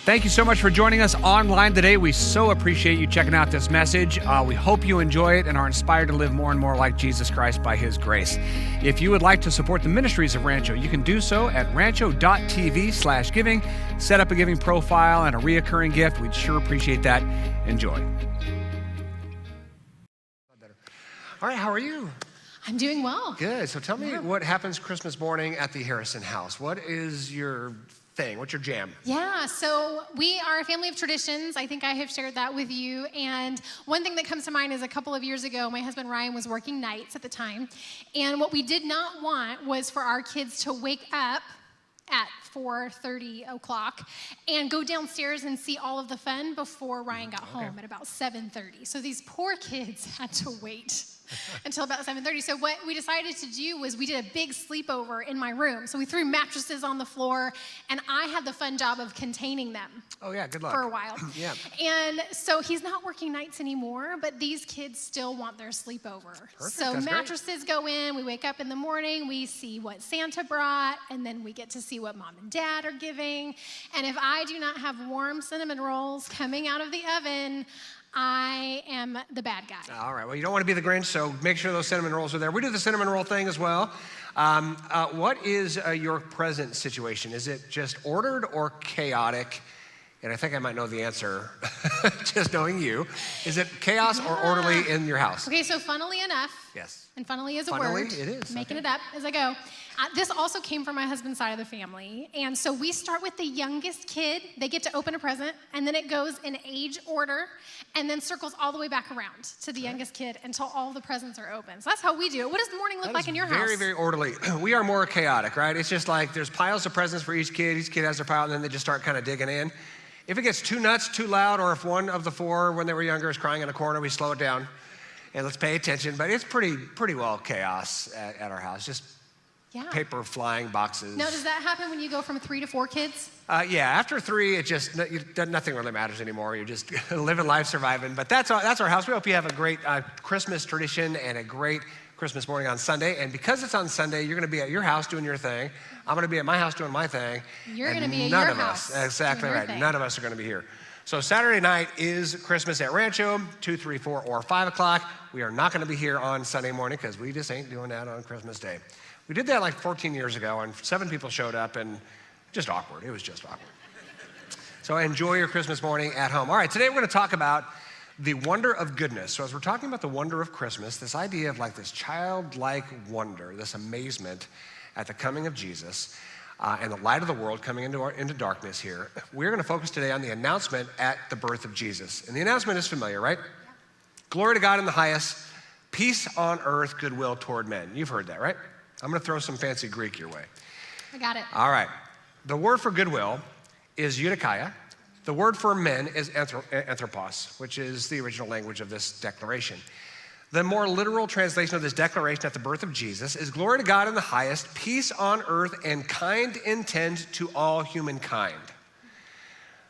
Thank you so much for joining us online today. We so appreciate you checking out this message. We hope you enjoy it and are inspired to live more and more like Jesus Christ by His grace. If you would like to support the ministries of Rancho, you can do so at rancho.tv/giving. Set up a giving profile and a reoccurring gift. We'd sure appreciate that. Enjoy. All right, how are you? I'm doing well. Good. So tell me what happens Christmas morning at the Harrison house. What is your thing? What's your jam? Yeah, so we are a family of traditions. I think I have shared that with you. And one thing that comes to mind is a couple of years ago, my husband Ryan was working nights at the time. And what we did not want was for our kids to wake up at 4:30 o'clock and go downstairs and see all of the fun before Ryan got home at about 7:30. So these poor kids had to wait until about 7:30. So what we decided to do was we did a big sleepover in my room. So we threw mattresses on the floor, and I had the fun job of containing them. Oh yeah, good luck. For a while. Yeah. And so he's not working nights anymore, but these kids still want their sleepover. Perfect. So That's mattresses go in, we wake up in the morning, we see what Santa brought, and then we get to see what mom and dad are giving. And if I do not have warm cinnamon rolls coming out of the oven, I am the bad guy. All right, well, you don't want to be the Grinch, so make sure those cinnamon rolls are there. We do the cinnamon roll thing as well. What is your present situation? Is it just ordered or chaotic? And I think I might know the answer, just knowing you. Is it chaos or orderly in your house? Okay, so funnily enough, Yes. and funnily is a Funnily, word. it is, Making okay. it up as I go. This also came from my husband's side of the family. And so we start with the youngest kid. They get to open a present, and then it goes in age order, and then circles all the way back around to the youngest kid until all the presents are open. So that's how we do it. What does the morning look like in your house? Very, very orderly. We are more chaotic, right? It's just like there's piles of presents for each kid has their pile, and then they just start kind of digging in. If it gets too nuts, too loud, or if one of the four when they were younger is crying in a corner, we slow it down and let's pay attention. But it's pretty well chaos at our house. Just paper flying, boxes. Now, does that happen when you go from 3 to 4 kids? Yeah, after 3, it just nothing really matters anymore. You're just living life, surviving. But that's our house. We hope you have a great Christmas tradition and a great Christmas morning on Sunday. And because it's on Sunday, you're going to be at your house doing your thing. I'm going to be at my house doing my thing. You're going to be at none your of house. us, exactly doing your right. thing. None of us are going to be here. So Saturday night is Christmas at Rancho, 2, 3, 4, or 5 o'clock. We are not going to be here on Sunday morning because we just ain't doing that on Christmas Day. We did that like 14 years ago, and 7 people showed up, and just awkward. It was just awkward. So enjoy your Christmas morning at home. All right, today we're going to talk about the wonder of goodness. So as we're talking about the wonder of Christmas, this idea of like this childlike wonder, this amazement at the coming of Jesus, and the light of the world coming into darkness here, we're going to focus today on the announcement at the birth of Jesus. And the announcement is familiar, right? Yeah. Glory to God in the highest, peace on earth, goodwill toward men. You've heard that, right? I'm going to throw some fancy Greek your way. I got it. All right. The word for goodwill is eudokia. The word for men is anthropos, which is the original language of this declaration. The more literal translation of this declaration at the birth of Jesus is glory to God in the highest, peace on earth, and kind intent to all humankind.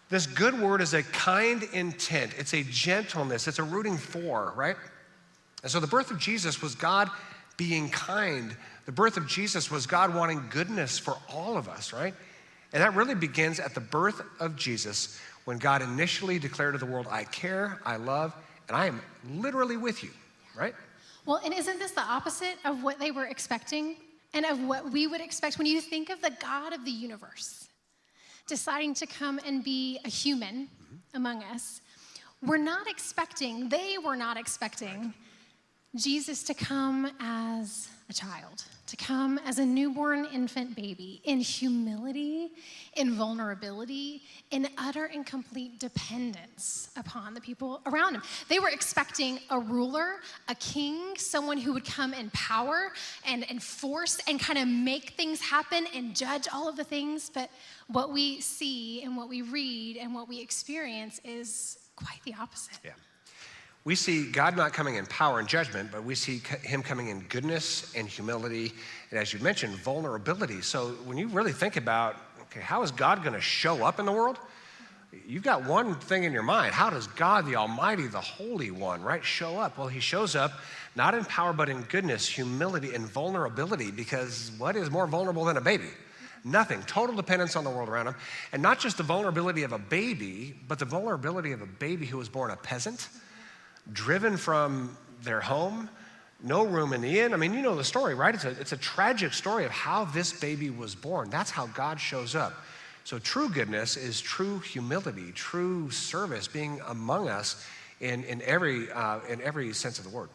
This good word is a kind intent. It's a gentleness. It's a rooting for, right? And so the birth of Jesus was God being kind. The birth of Jesus was God wanting goodness for all of us, right? And that really begins at the birth of Jesus when God initially declared to the world, I care, I love, and I am literally with you, right? Well, and isn't this the opposite of what they were expecting and of what we would expect when you think of the God of the universe deciding to come and be a human among us? They were not expecting Jesus to come as a child, to come as a newborn infant baby in humility, in vulnerability, in utter and complete dependence upon the people around him. They were expecting a ruler, a king, someone who would come in power and force and kind of make things happen and judge all of the things. But what we see and what we read and what we experience is quite the opposite. Yeah. We see God not coming in power and judgment, but we see him coming in goodness and humility, and as you mentioned, vulnerability. So when you really think about, okay, how is God going to show up in the world? You've got one thing in your mind. How does God, the Almighty, the Holy One, right, show up? Well, he shows up not in power, but in goodness, humility, and vulnerability, because what is more vulnerable than a baby? Nothing. Total dependence on the world around him. And not just the vulnerability of a baby, but the vulnerability of a baby who was born a peasant, driven from their home, no room in the inn. I mean, you know the story, right? It's a tragic story of how this baby was born. That's how God shows up. So true goodness is true humility, true service, being among us in every sense of the word.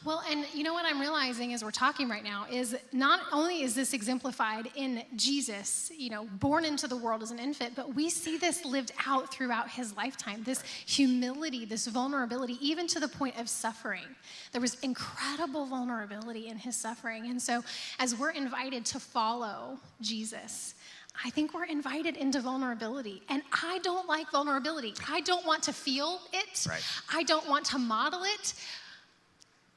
Well, and you know what I'm realizing as we're talking right now is not only is this exemplified in Jesus, born into the world as an infant, but we see this lived out throughout his lifetime, this humility, this vulnerability, even to the point of suffering. There was incredible vulnerability in his suffering. And so as we're invited to follow Jesus, I think we're invited into vulnerability. And I don't like vulnerability. I don't want to feel it. Right. I don't want to model it.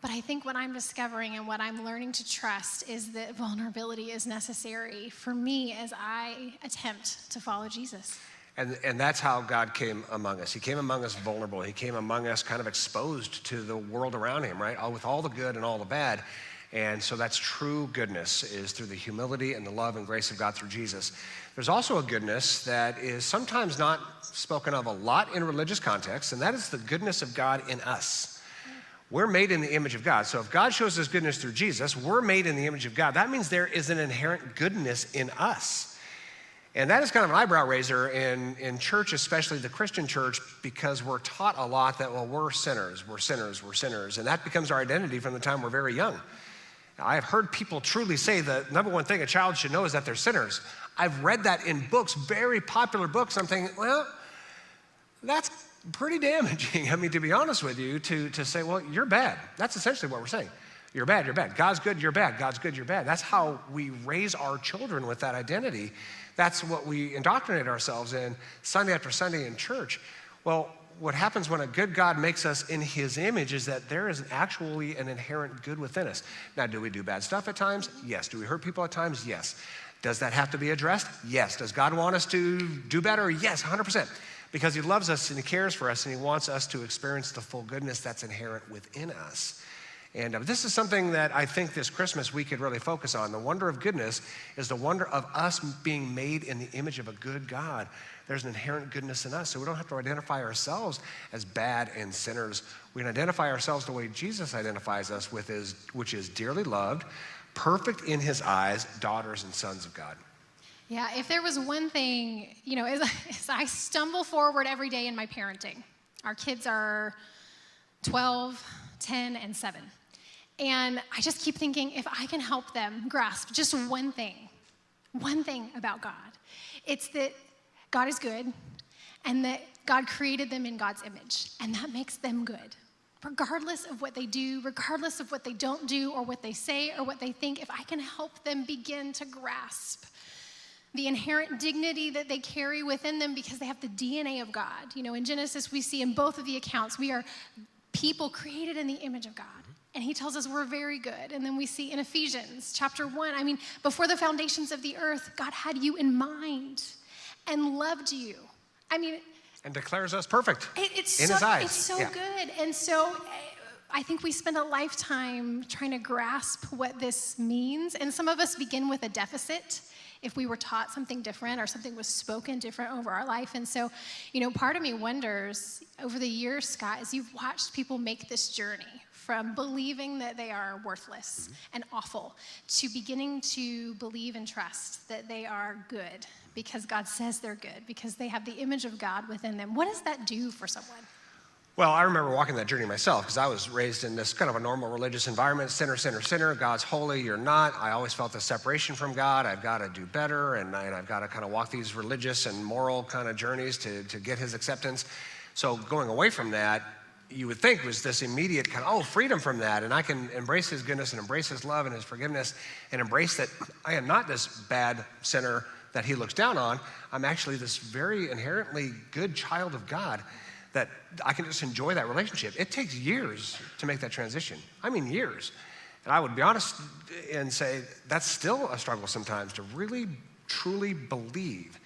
But I think what I'm discovering and what I'm learning to trust is that vulnerability is necessary for me as I attempt to follow Jesus. And that's how God came among us. He came among us vulnerable. He came among us kind of exposed to the world around him, right? With all the good and all the bad. And so that's true goodness, is through the humility and the love and grace of God through Jesus. There's also a goodness that is sometimes not spoken of a lot in religious contexts, and that is the goodness of God in us. We're made in the image of God. So if God shows us goodness through Jesus, we're made in the image of God. That means there is an inherent goodness in us. And that is kind of an eyebrow raiser in church, especially the Christian church, because we're taught a lot that, well, we're sinners. And that becomes our identity from the time we're very young. Now, I have heard people truly say the number one thing a child should know is that they're sinners. I've read that in books, very popular books. I'm thinking, well, that's pretty damaging. I mean, to be honest with you, to say, well, you're bad. That's essentially what we're saying. You're bad, you're bad. God's good, you're bad. God's good, you're bad. That's how we raise our children with that identity. That's what we indoctrinate ourselves in Sunday after Sunday in church. Well, what happens when a good God makes us in his image is that there is actually an inherent good within us. Now, do we do bad stuff at times? Yes. Do we hurt people at times? Yes. Does that have to be addressed? Yes. Does God want us to do better? Yes, 100%. Because he loves us and he cares for us and he wants us to experience the full goodness that's inherent within us. And this is something that I think this Christmas we could really focus on. The wonder of goodness is the wonder of us being made in the image of a good God. There's an inherent goodness in us, so we don't have to identify ourselves as bad and sinners. We can identify ourselves the way Jesus identifies us with, which is dearly loved, perfect in his eyes, daughters and sons of God. Yeah, if there was one thing, as I stumble forward every day in my parenting, our kids are 12, 10, and 7. And I just keep thinking, if I can help them grasp just one thing about God, it's that God is good and that God created them in God's image, and that makes them good. Regardless of what they do, regardless of what they don't do or what they say or what they think, if I can help them begin to grasp the inherent dignity that they carry within them because they have the DNA of God. In Genesis, we see in both of the accounts, we are people created in the image of God. And he tells us we're very good. And then we see in Ephesians chapter 1, before the foundations of the earth, God had you in mind and loved you. And declares us perfect it's in his eyes. It's so good. And so I think we spend a lifetime trying to grasp what this means. And some of us begin with a deficit if we were taught something different or something was spoken different over our life. And so, part of me wonders, over the years, Scott, as you've watched people make this journey from believing that they are worthless and awful to beginning to believe and trust that they are good because God says they're good, because they have the image of God within them. What does that do for someone? Well, I remember walking that journey myself because I was raised in this kind of a normal religious environment. Sinner, sinner, sinner. God's holy, you're not. I always felt the separation from God. I've got to do better, and I've got to kind of walk these religious and moral kind of journeys to get his acceptance. So going away from that, you would think was this immediate kind of, freedom from that, and I can embrace his goodness and embrace his love and his forgiveness and embrace that I am not this bad sinner that he looks down on. I'm actually this very inherently good child of God, that I can just enjoy that relationship. It takes years to make that transition. Years. And I would be honest and say that's still a struggle sometimes to really, truly believe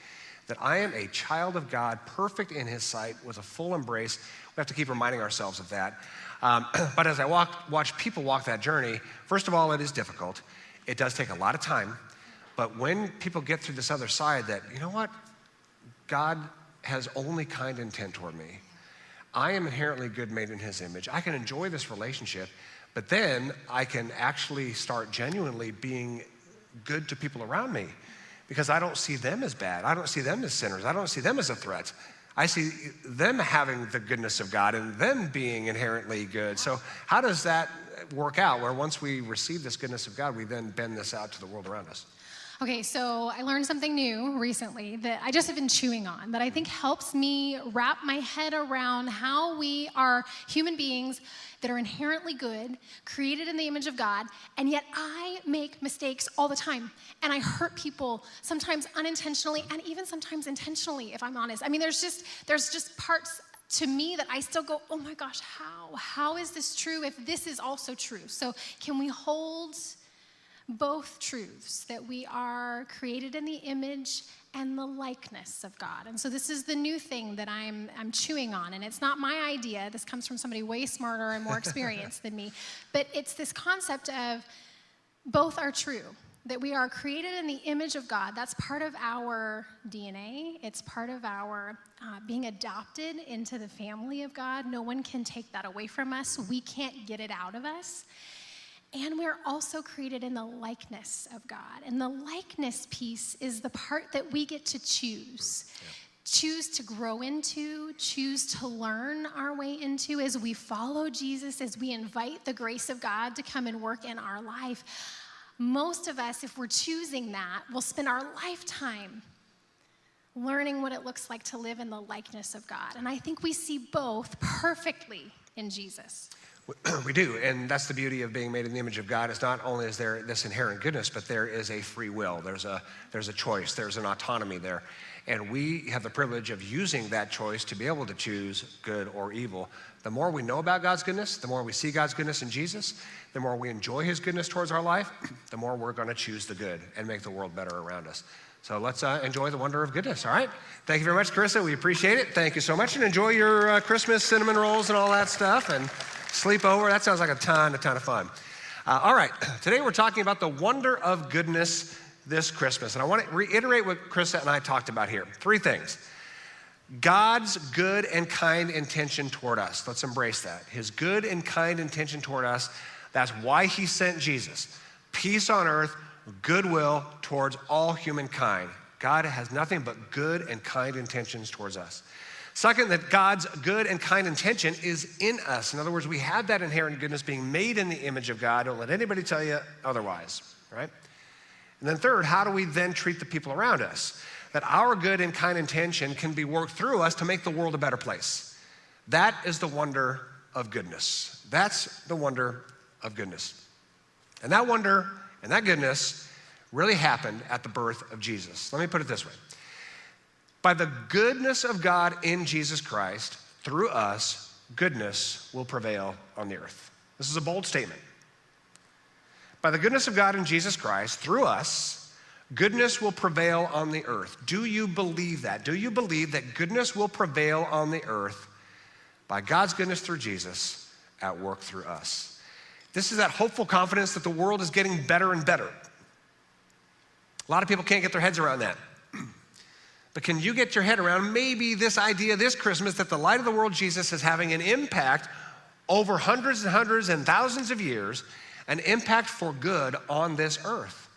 that I am a child of God, perfect in his sight, with a full embrace. We have to keep reminding ourselves of that. But as I watch people walk that journey, first of all, it is difficult. It does take a lot of time. But when people get through this other side that, you know what? God has only kind intent toward me. I am inherently good, made in his image. I can enjoy this relationship, but then I can actually start genuinely being good to people around me because I don't see them as bad. I don't see them as sinners. I don't see them as a threat. I see them having the goodness of God and them being inherently good. So how does that work out where once we receive this goodness of God, we then bend this out to the world around us? Okay, so I learned something new recently that I just have been chewing on that I think helps me wrap my head around how we are human beings that are inherently good, created in the image of God, and yet I make mistakes all the time. And I hurt people, sometimes unintentionally and even sometimes intentionally, if I'm honest. I mean, there's just parts to me that I still go, oh my gosh, how is this true if this is also true? So can we hold both truths, that we are created in the image and the likeness of God? And so this is the new thing that I'm chewing on, and it's not my idea. This comes from somebody way smarter and more experienced than me. But it's this concept of both are true, that we are created in the image of God. That's part of our DNA. It's part of our being adopted into the family of God. No one can take that away from us. We can't get it out of us. And we're also created in the likeness of God. And the likeness piece is the part that we get to choose. Yeah. Choose to grow into, choose to learn our way into as we follow Jesus, as we invite the grace of God to come and work in our life. Most of us, if we're choosing that, will spend our lifetime learning what it looks like to live in the likeness of God. And I think we see both perfectly in Jesus. We do, and that's the beauty of being made in the image of God. Is not only is there this inherent goodness, but there is a free will. There's a choice. There's an autonomy there. And we have the privilege of using that choice to be able to choose good or evil. The more we know about God's goodness, the more we see God's goodness in Jesus, the more we enjoy his goodness towards our life, the more we're going to choose the good and make the world better around us. So let's enjoy the wonder of goodness, all right? Thank you very much, Carissa. We appreciate it. Thank you so much. And enjoy your Christmas cinnamon rolls and all that stuff. And sleep over. That sounds like a ton of fun. All right, today we're talking about the wonder of goodness this Christmas. And I want to reiterate what Carissa and I talked about here. 3 things. God's good and kind intention toward us. Let's embrace that. His good and kind intention toward us. That's why he sent Jesus. Peace on earth, goodwill towards all humankind. God has nothing but good and kind intentions towards us. Second, that God's good and kind intention is in us. In other words, we have that inherent goodness being made in the image of God. Don't let anybody tell you otherwise, right? And then third, how do we then treat the people around us? That our good and kind intention can be worked through us to make the world a better place. That is the wonder of goodness. That's the wonder of goodness. And that wonder and that goodness really happened at the birth of Jesus. Let me put it this way. By the goodness of God in Jesus Christ, through us, goodness will prevail on the earth. This is a bold statement. By the goodness of God in Jesus Christ, through us, goodness will prevail on the earth. Do you believe that? Do you believe that goodness will prevail on the earth by God's goodness through Jesus at work through us? This is that hopeful confidence that the world is getting better and better. A lot of people can't get their heads around that. But can you get your head around maybe this idea this Christmas that the light of the world, Jesus, is having an impact over hundreds and hundreds and thousands of years, an impact for good on this earth?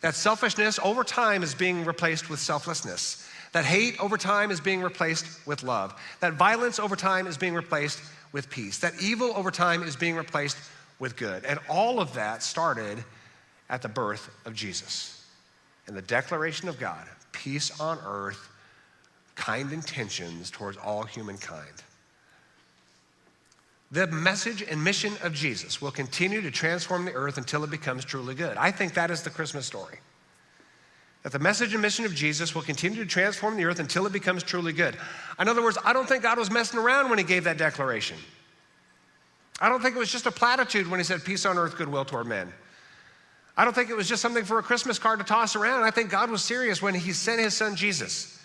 That selfishness over time is being replaced with selflessness. That hate over time is being replaced with love. That violence over time is being replaced with peace. That evil over time is being replaced with good. And all of that started at the birth of Jesus and the declaration of God. Peace on earth, kind intentions towards all humankind. The message and mission of Jesus will continue to transform the earth until it becomes truly good. I think that is the Christmas story. That the message and mission of Jesus will continue to transform the earth until it becomes truly good. In other words, I don't think God was messing around when he gave that declaration. I don't think it was just a platitude when he said peace on earth, goodwill toward men. I don't think it was just something for a Christmas card to toss around. I think God was serious when he sent his son Jesus.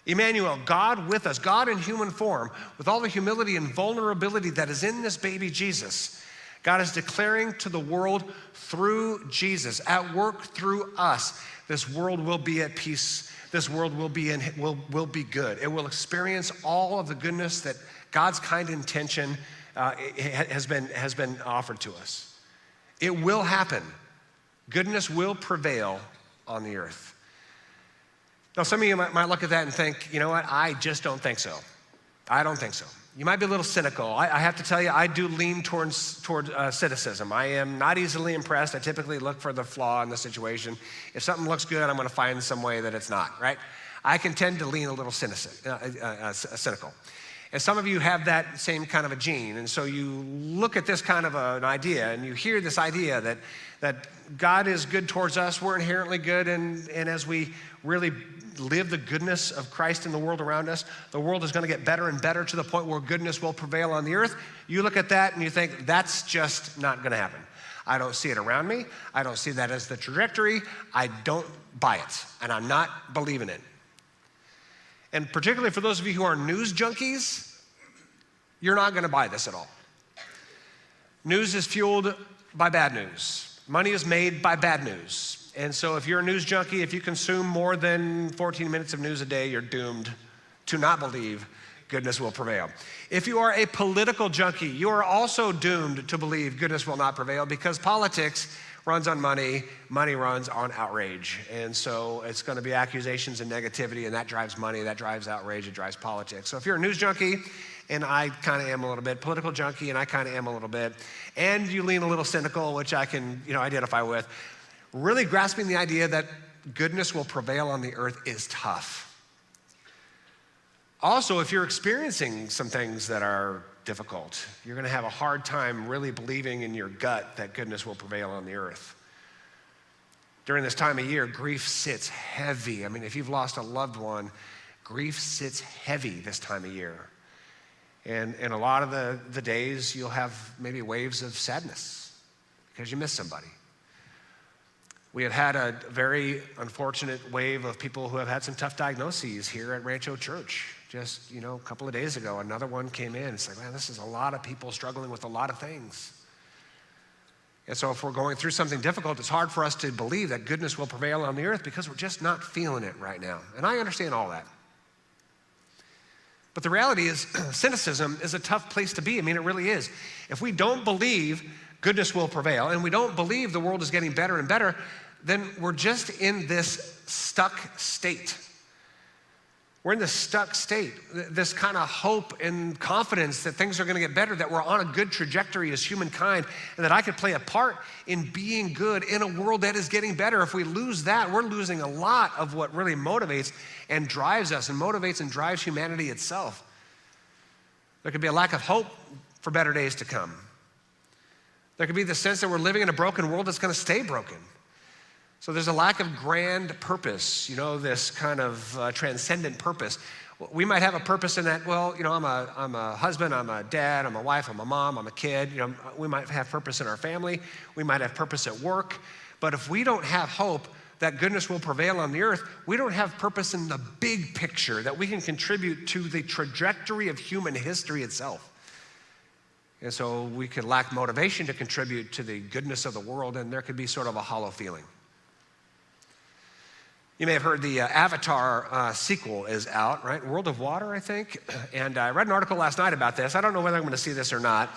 Emmanuel, God with us, God in human form, with all the humility and vulnerability that is in this baby Jesus. God is declaring to the world through Jesus, at work through us, this world will be at peace. This world will be good. It will experience all of the goodness that God's kind intention has been offered to us. It will happen. Goodness will prevail on the earth. Now, some of you might look at that and think, you know what, I just don't think so. I don't think so. You might be a little cynical. I have to tell you, I do lean toward cynicism. I am not easily impressed. I typically look for the flaw in the situation. If something looks good, I'm going to find some way that it's not, right? I can tend to lean a little cynical. And some of you have that same kind of a gene. And so you look at this kind of an idea and you hear this idea that God is good towards us, we're inherently good, and as we really live the goodness of Christ in the world around us, the world is going to get better and better to the point where goodness will prevail on the earth. You look at that and you think, that's just not going to happen. I don't see it around me. I don't see that as the trajectory. I don't buy it, and I'm not believing it. And particularly for those of you who are news junkies, you're not going to buy this at all. News is fueled by bad news. Money is made by bad news. And so if you're a news junkie, if you consume more than 14 minutes of news a day, you're doomed to not believe goodness will prevail. If you are a political junkie, you are also doomed to believe goodness will not prevail, because politics runs on money, money runs on outrage. And so it's going to be accusations and negativity, and that drives money, that drives outrage, it drives politics. So if you're a news junkie, and I kind of am a little bit, political junkie, and I kind of am a little bit, and you lean a little cynical, which I can identify with, really grasping the idea that goodness will prevail on the earth is tough. Also, if you're experiencing some things that are difficult, you're going to have a hard time really believing in your gut that goodness will prevail on the earth. During this time of year, grief sits heavy. I mean, if you've lost a loved one, grief sits heavy this time of year. And a lot of the days, you'll have maybe waves of sadness because you miss somebody. We have had a very unfortunate wave of people who have had some tough diagnoses here at Rancho Church. Just, a couple of days ago, another one came in. It's like, man, this is a lot of people struggling with a lot of things. And so if we're going through something difficult, it's hard for us to believe that goodness will prevail on the earth because we're just not feeling it right now. And I understand all that. But the reality is, cynicism is a tough place to be. I mean, it really is. If we don't believe goodness will prevail, and we don't believe the world is getting better and better, then we're just in this stuck state. We're in this stuck state, this kind of hope and confidence that things are going to get better, that we're on a good trajectory as humankind, and that I could play a part in being good in a world that is getting better. If we lose that, we're losing a lot of what really motivates and drives us, and motivates and drives humanity itself. There could be a lack of hope for better days to come. There could be the sense that we're living in a broken world that's going to stay broken. So there's a lack of grand purpose, this kind of transcendent purpose. We might have a purpose in that, I'm a husband, I'm a dad, I'm a wife, I'm a mom, I'm a kid. We might have purpose in our family. We might have purpose at work. But if we don't have hope that goodness will prevail on the earth, we don't have purpose in the big picture that we can contribute to the trajectory of human history itself. And so we could lack motivation to contribute to the goodness of the world, and there could be sort of a hollow feeling. You may have heard the Avatar sequel is out, right? World of Water, I think. And I read an article last night about this. I don't know whether I'm going to see this or not.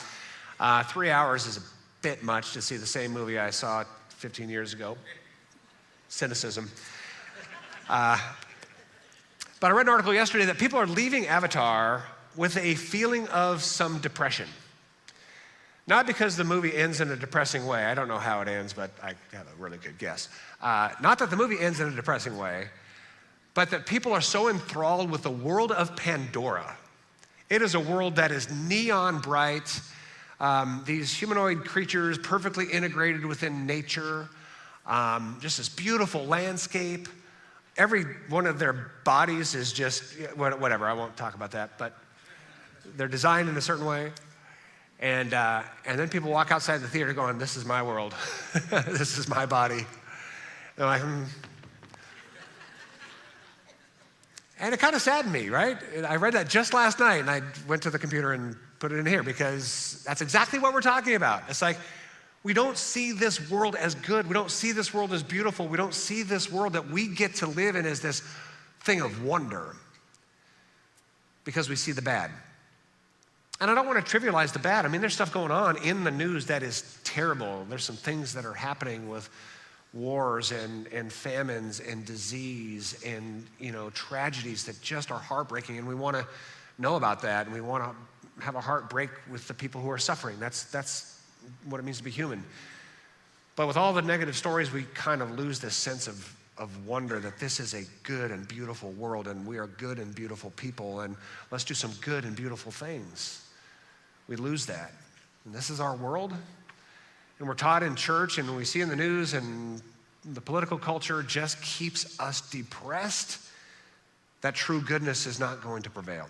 3 hours is a bit much to see the same movie I saw 15 years ago. Cynicism. But I read an article yesterday that people are leaving Avatar with a feeling of some depression. Not because the movie ends in a depressing way. I don't know how it ends, but I have a really good guess. Not that the movie ends in a depressing way, but that people are so enthralled with the world of Pandora. It is a world that is neon bright, these humanoid creatures perfectly integrated within nature, just this beautiful landscape. Every one of their bodies is just, whatever, I won't talk about that, but they're designed in a certain way. And then people walk outside the theater going, this is my world. This is my body. They're like, And it kind of saddened me, right? I read that just last night, and I went to the computer and put it in here because that's exactly what we're talking about. It's like, we don't see this world as good. We don't see this world as beautiful. We don't see this world that we get to live in as this thing of wonder because we see the bad. And I don't want to trivialize the bad. I mean, there's stuff going on in the news that is terrible. There's some things that are happening with wars and famines and disease and, tragedies that just are heartbreaking. And we want to know about that. And we want to have a heartbreak with the people who are suffering. That's what it means to be human. But with all the negative stories, we kind of lose this sense of wonder that this is a good and beautiful world and we are good and beautiful people and let's do some good and beautiful things. We lose that. And this is our world. And we're taught in church and we see in the news and the political culture just keeps us depressed that true goodness is not going to prevail.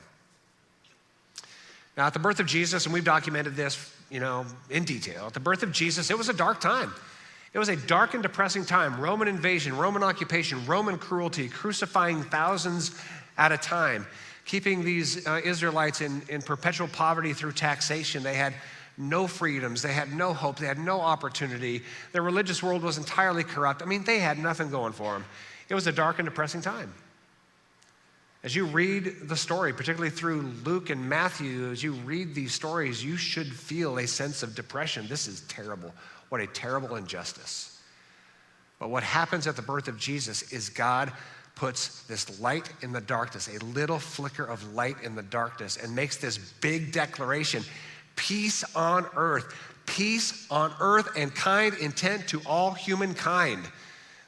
Now, at the birth of Jesus, and we've documented this, in detail, at the birth of Jesus, it was a dark time. It was a dark and depressing time. Roman invasion, Roman occupation, Roman cruelty, crucifying thousands at a time, keeping these Israelites in perpetual poverty through taxation. They had no freedoms. They had no hope. They had no opportunity. Their religious world was entirely corrupt. I mean, they had nothing going for them. It was a dark and depressing time. As you read the story, particularly through Luke and Matthew, as you read these stories, you should feel a sense of depression. This is terrible. What a terrible injustice. But what happens at the birth of Jesus is God puts this light in the darkness, a little flicker of light in the darkness, and makes this big declaration: peace on earth and kind intent to all humankind.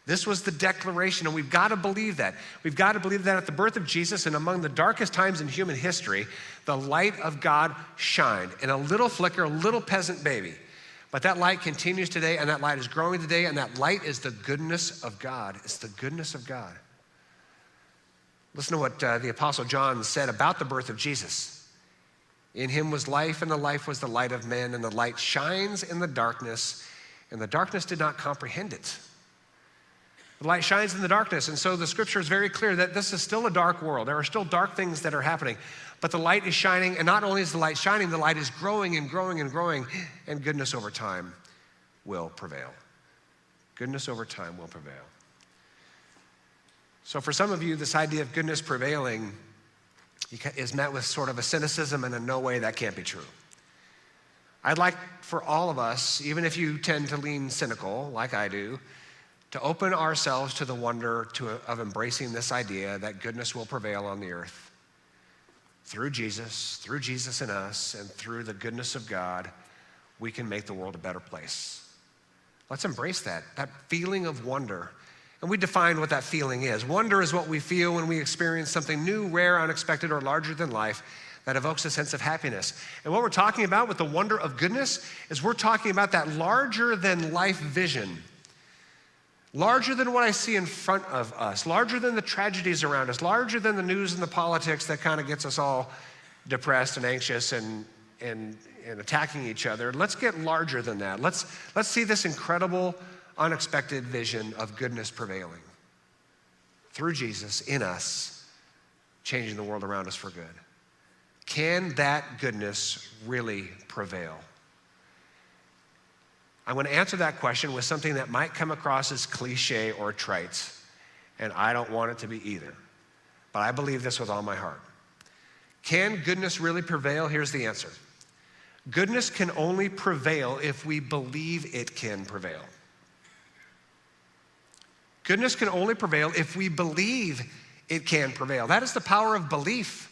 This was the declaration, and we've got to believe that. We've got to believe that at the birth of Jesus and among the darkest times in human history, the light of God shined in a little flicker, a little peasant baby. But that light continues today, and that light is growing today, and that light is the goodness of God. It's the goodness of God. Listen to what the Apostle John said about the birth of Jesus. In him was life, and the life was the light of men, and the light shines in the darkness, and the darkness did not comprehend it. The light shines in the darkness, and so the scripture is very clear that this is still a dark world. There are still dark things that are happening, but the light is shining, and not only is the light shining, the light is growing and growing and growing, and goodness over time will prevail. Goodness over time will prevail. So for some of you, this idea of goodness prevailing is met with sort of a cynicism and a no way, that can't be true. I'd like for all of us, even if you tend to lean cynical like I do, to open ourselves to the wonder of embracing this idea that goodness will prevail on the earth. Through Jesus in us, and through the goodness of God, we can make the world a better place. Let's embrace that feeling of wonder. And we define what that feeling is. Wonder is what we feel when we experience something new, rare, unexpected, or larger than life that evokes a sense of happiness. And what we're talking about with the wonder of goodness is we're talking about that larger than life vision. Larger than what I see in front of us, larger than the tragedies around us, larger than the news and the politics that kind of gets us all depressed and anxious and attacking each other. Let's get larger than that. Let's see this incredible, unexpected vision of goodness prevailing through Jesus in us, changing the world around us for good. Can that goodness really prevail? I'm going to answer that question with something that might come across as cliche or trite, and I don't want it to be either. But I believe this with all my heart. Can goodness really prevail? Here's the answer. Goodness can only prevail if we believe it can prevail. Goodness can only prevail if we believe it can prevail. That is the power of belief.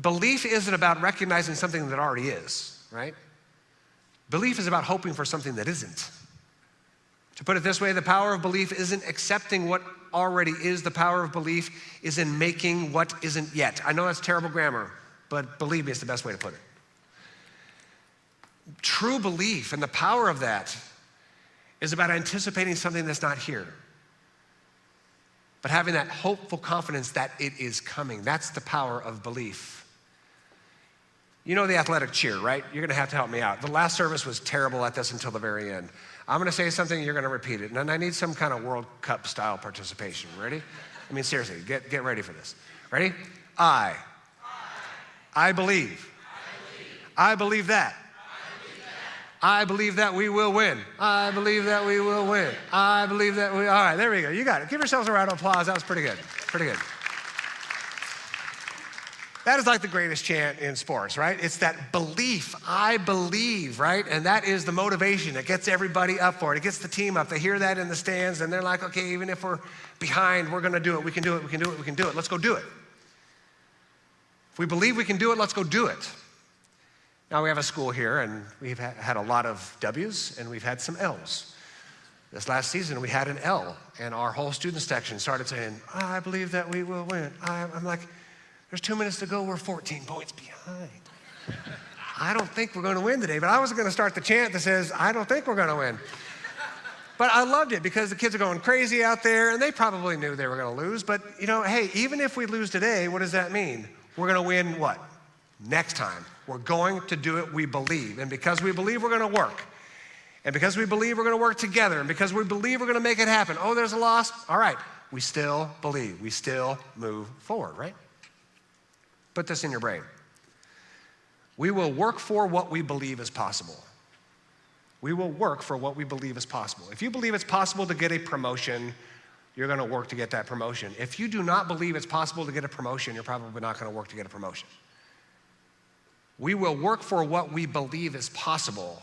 Belief isn't about recognizing something that already is, right? Belief is about hoping for something that isn't. To put it this way, the power of belief isn't accepting what already is. The power of belief is in making what isn't yet. I know that's terrible grammar, but believe me, it's the best way to put it. True belief and the power of that is about anticipating something that's not here, but having that hopeful confidence that it is coming. That's the power of belief. You know the athletic cheer, right? You're going to have to help me out. The last service was terrible at this until the very end. I'm going to say something, you're going to repeat it. And I need some kind of World Cup style participation. Ready? I mean, seriously, get ready for this. Ready? I I believe. I believe that. I believe that we will win. I believe that we will win. I believe that we, all right, there we go. You got it. Give yourselves a round of applause. That was pretty good. Pretty good. That is like the greatest chant in sports, right? It's that belief, I believe, right? And that is the motivation that gets everybody up for it. It gets the team up. They hear that in the stands and they're like, okay, even if we're behind, we're gonna do it. We can do it, we can do it, we can do it. Let's go do it. If we believe we can do it, let's go do it. Now we have a school here and we've had a lot of W's and we've had some L's. This last season we had an L and our whole student section started saying, I believe that we will win. I'm like, there's 2 minutes to go, we're 14 points behind. I don't think we're gonna win today, but I wasn't gonna start the chant that says, I don't think we're gonna win. But I loved it because the kids are going crazy out there and they probably knew they were gonna lose, but you know, hey, even if we lose today, what does that mean? We're gonna win what? Next time. We're going to do it, we believe. And because we believe, we're gonna work. And because we believe, we're gonna work together. And because we believe, we're gonna make it happen. Oh, there's a loss? All right, we still believe. We still move forward, right? Put this in your brain. We will work for what we believe is possible. We will work for what we believe is possible. If you believe it's possible to get a promotion, you're gonna work to get that promotion. If you do not believe it's possible to get a promotion, you're probably not gonna work to get a promotion. We will work for what we believe is possible.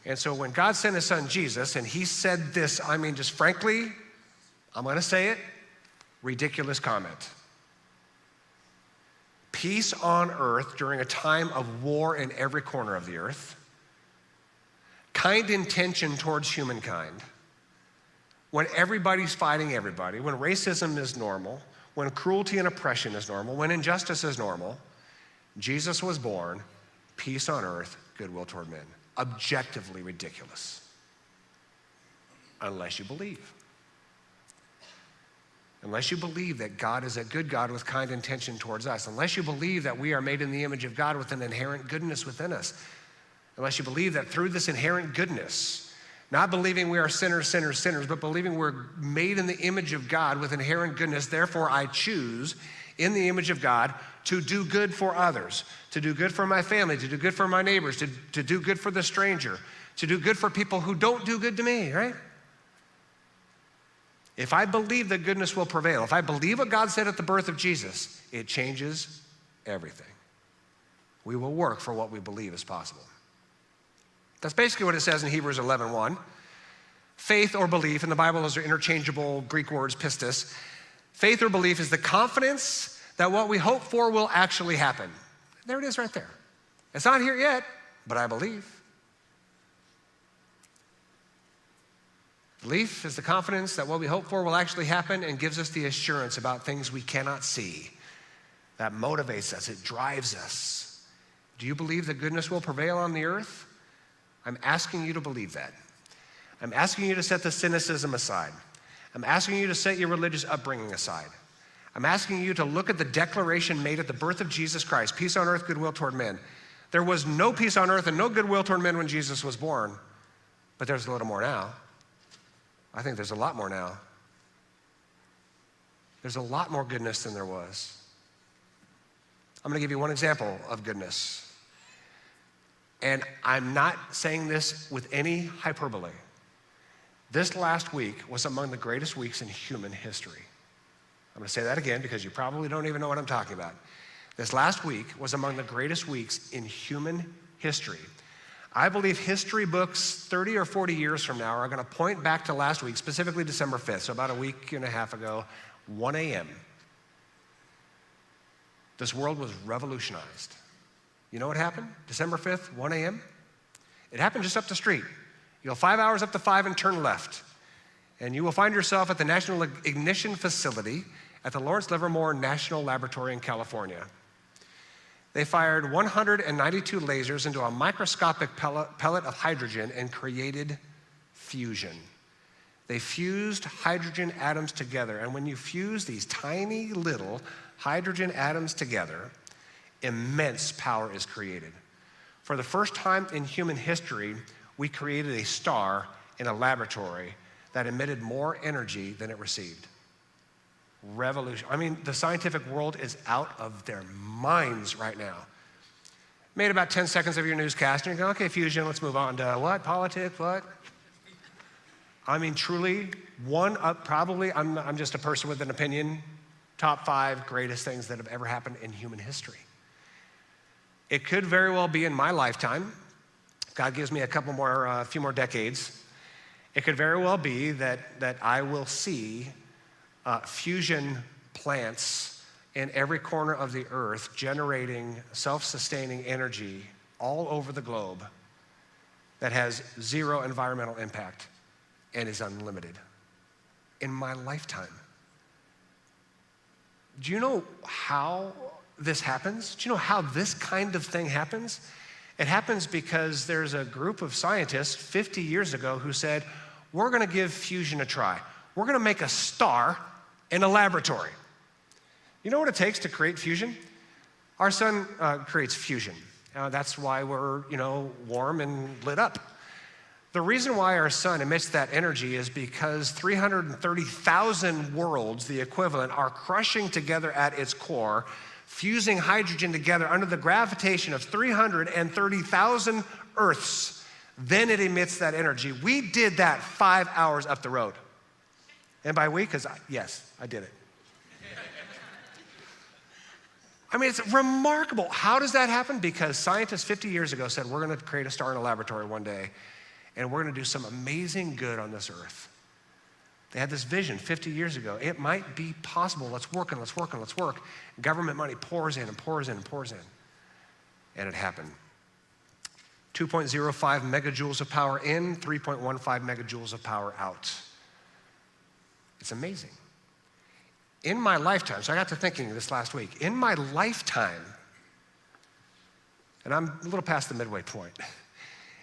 And so when God sent his son Jesus, and he said this, I mean, just frankly, I'm gonna say it, ridiculous comment. Peace on earth during a time of war in every corner of the earth, kind intention towards humankind, when everybody's fighting everybody, when racism is normal, when cruelty and oppression is normal, when injustice is normal, Jesus was born, peace on earth, goodwill toward men. Objectively ridiculous, unless you believe. Unless you believe that God is a good God with kind intention towards us, unless you believe that we are made in the image of God with an inherent goodness within us, unless you believe that through this inherent goodness, not believing we are sinners, but believing we're made in the image of God with inherent goodness, therefore I choose in the image of God to do good for others, to do good for my family, to do good for my neighbors, to do good for the stranger, to do good for people who don't do good to me, right? If I believe that goodness will prevail, if I believe what God said at the birth of Jesus, it changes everything. We will work for what we believe is possible. That's basically what it says in Hebrews 11:1. Faith or belief, in the Bible those are interchangeable Greek words, pistis. Faith or belief is the confidence that what we hope for will actually happen. There it is right there. It's not here yet, but I believe. Belief is the confidence that what we hope for will actually happen and gives us the assurance about things we cannot see. That motivates us, it drives us. Do you believe that goodness will prevail on the earth? I'm asking you to believe that. I'm asking you to set the cynicism aside. I'm asking you to set your religious upbringing aside. I'm asking you to look at the declaration made at the birth of Jesus Christ, peace on earth, goodwill toward men. There was no peace on earth and no goodwill toward men when Jesus was born, but there's a little more now. I think there's a lot more now. There's a lot more goodness than there was. I'm gonna give you one example of goodness. And I'm not saying this with any hyperbole. This last week was among the greatest weeks in human history. I'm gonna say that again because you probably don't even know what I'm talking about. This last week was among the greatest weeks in human history. I believe history books 30 or 40 years from now are gonna point back to last week, specifically December 5th, so about a week and a half ago, 1 a.m. This world was revolutionized. You know what happened? December 5th, 1 a.m.? It happened just up the street. You go 5 hours up the 5 and turn left. And you will find yourself at the National Ignition Facility at the Lawrence Livermore National Laboratory in California. They fired 192 lasers into a microscopic pellet of hydrogen and created fusion. They fused hydrogen atoms together, and when you fuse these tiny little hydrogen atoms together, immense power is created. For the first time in human history, we created a star in a laboratory that emitted more energy than it received. revolution. I mean, the scientific world is out of their minds right now. Made about 10 seconds of your newscast, and you go, okay, fusion, let's move on to what? Politics, what? I mean, truly, one up, probably, I'm just a person with an opinion, top 5 greatest things that have ever happened in human history. It could very well be in my lifetime. God gives me a few more decades. It could very well be that I will see fusion plants in every corner of the earth generating self-sustaining energy all over the globe that has 0 environmental impact and is unlimited in my lifetime. Do you know how this happens? Do you know how this kind of thing happens? It happens because there's a group of scientists 50 years ago who said, we're gonna give fusion a try. We're gonna make a star in a laboratory. You know what it takes to create fusion? Our sun creates fusion. That's why we're, warm and lit up. The reason why our sun emits that energy is because 330,000 worlds, the equivalent, are crushing together at its core, fusing hydrogen together under the gravitation of 330,000 Earths. Then it emits that energy. We did that 5 hours up the road. And by we, because yes, I did it. I mean, it's remarkable. How does that happen? Because scientists 50 years ago said, we're gonna create a star in a laboratory one day, and we're gonna do some amazing good on this earth. They had this vision 50 years ago. It might be possible. Let's work and let's work and let's work. Government money pours in and pours in and pours in. And it happened. 2.05 megajoules of power in, 3.15 megajoules of power out. It's amazing. In my lifetime, so I got to thinking this last week, in my lifetime, and I'm a little past the midway point,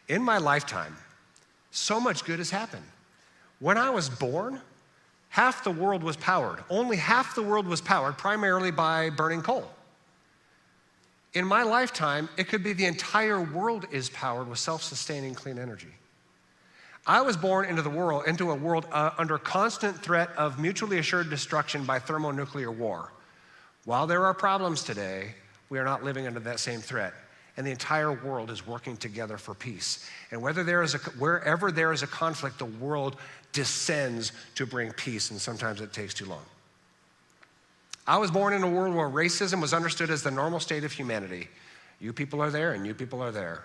in my lifetime, so much good has happened. When I was born, half the world was powered. Only half the world was powered primarily by burning coal. In my lifetime, it could be the entire world is powered with self-sustaining clean energy. I was born into a world under constant threat of mutually assured destruction by thermonuclear war. While there are problems today, we are not living under that same threat. And the entire world is working together for peace. And wherever there is a conflict, the world descends to bring peace, and sometimes it takes too long. I was born in a world where racism was understood as the normal state of humanity. You people are there, and you people are there.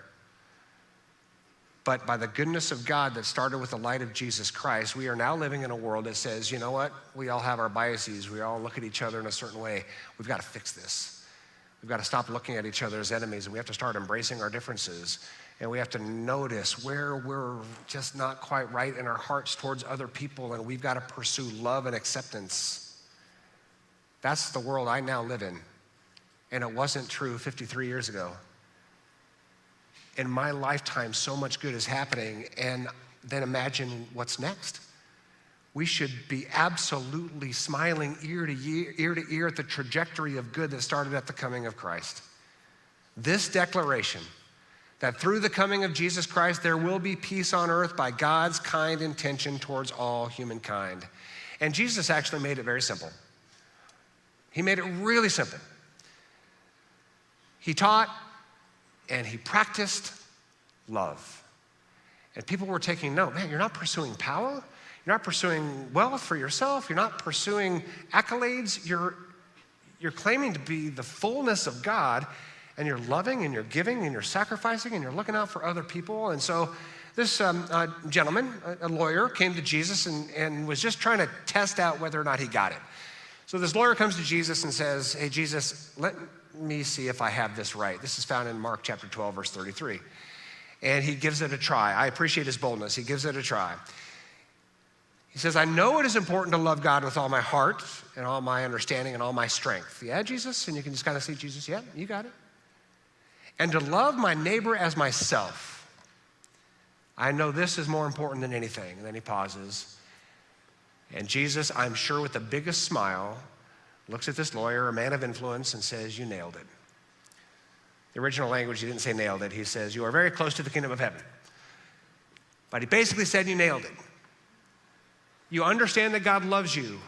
But by the goodness of God that started with the light of Jesus Christ, we are now living in a world that says, you know what? We all have our biases. We all look at each other in a certain way. We've got to fix this. We've got to stop looking at each other as enemies, and we have to start embracing our differences. And we have to notice where we're just not quite right in our hearts towards other people, and we've got to pursue love and acceptance. That's the world I now live in. And it wasn't true 53 years ago. In my lifetime, so much good is happening, and then imagine what's next. We should be absolutely smiling ear to ear at the trajectory of good that started at the coming of Christ. This declaration that through the coming of Jesus Christ, there will be peace on earth by God's kind intention towards all humankind. And Jesus actually made it very simple. He made it really simple. He taught and he practiced love. And people were taking note. Man, you're not pursuing power. You're not pursuing wealth for yourself. You're not pursuing accolades. You're claiming to be the fullness of God, and you're loving and you're giving and you're sacrificing and you're looking out for other people. And so this gentleman, a lawyer, came to Jesus and was just trying to test out whether or not he got it. So this lawyer comes to Jesus and says, hey, Jesus, let me see if I have this right. This is found in Mark chapter 12, verse 33. And he gives it a try. I appreciate his boldness. He gives it a try. He says, I know it is important to love God with all my heart and all my understanding and all my strength. Yeah, Jesus? And you can just kind of see Jesus, yeah, you got it. And to love my neighbor as myself. I know this is more important than anything. And then he pauses. And Jesus, I'm sure with the biggest smile, looks at this lawyer, a man of influence, and says, you nailed it. The original language, he didn't say nailed it. He says, you are very close to the kingdom of heaven. But he basically said you nailed it. You understand that God loves you,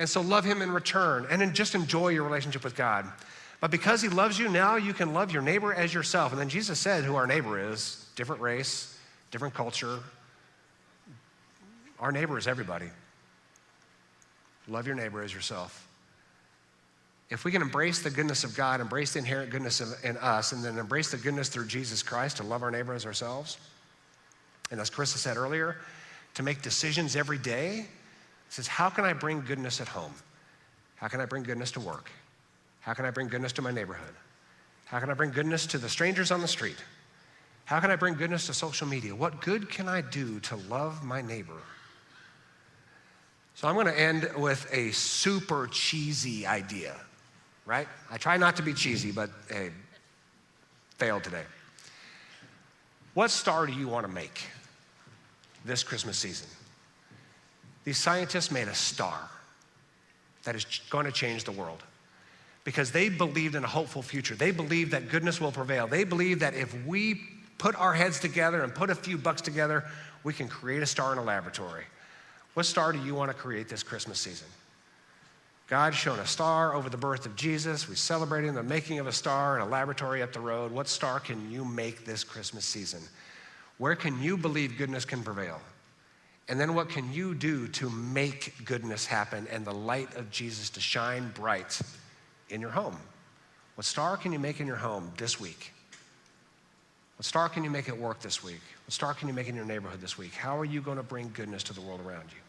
And so love him in return and then just enjoy your relationship with God. But because he loves you, now you can love your neighbor as yourself. And then Jesus said who our neighbor is, different race, different culture. Our neighbor is everybody. Love your neighbor as yourself. If we can embrace the goodness of God, embrace the inherent goodness in us, and then embrace the goodness through Jesus Christ to love our neighbor as ourselves, and as Carissa said earlier, to make decisions every day, says, how can I bring goodness at home? How can I bring goodness to work? How can I bring goodness to my neighborhood? How can I bring goodness to the strangers on the street? How can I bring goodness to social media? What good can I do to love my neighbor? So I'm going to end with a super cheesy idea, right? I try not to be cheesy, but hey, failed today. What star do you want to make this Christmas season? These scientists made a star that is going to change the world because they believed in a hopeful future. They believed that goodness will prevail. They believed that if we put our heads together and put a few bucks together, we can create a star in a laboratory. What star do you want to create this Christmas season? God's shown a star over the birth of Jesus. We're celebrating the making of a star in a laboratory up the road. What star can you make this Christmas season? Where can you believe goodness can prevail? And then what can you do to make goodness happen and the light of Jesus to shine bright in your home? What star can you make in your home this week? What star can you make at work this week? What star can you make in your neighborhood this week? How are you going to bring goodness to the world around you?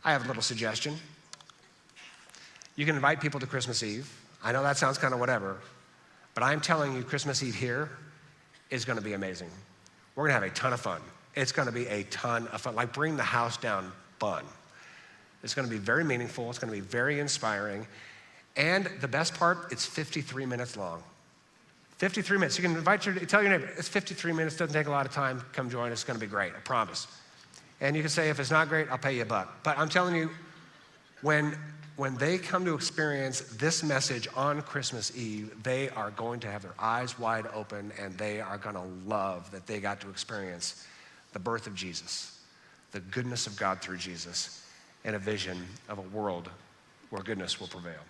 I have a little suggestion. You can invite people to Christmas Eve. I know that sounds kind of whatever, but I'm telling you, Christmas Eve here is going to be amazing. We're going to have a ton of fun. It's going to be a ton of fun, like bring the house down fun. It's going to be very meaningful. It's going to be very inspiring. And the best part, it's 53 minutes long. 53 minutes. You can tell your neighbor, it's 53 minutes, doesn't take a lot of time. Come join us. It's going to be great, I promise. And you can say, if it's not great, I'll pay you $1. But I'm telling you, when they come to experience this message on Christmas Eve, they are going to have their eyes wide open and they are going to love that they got to experience the birth of Jesus, the goodness of God through Jesus, and a vision of a world where goodness will prevail.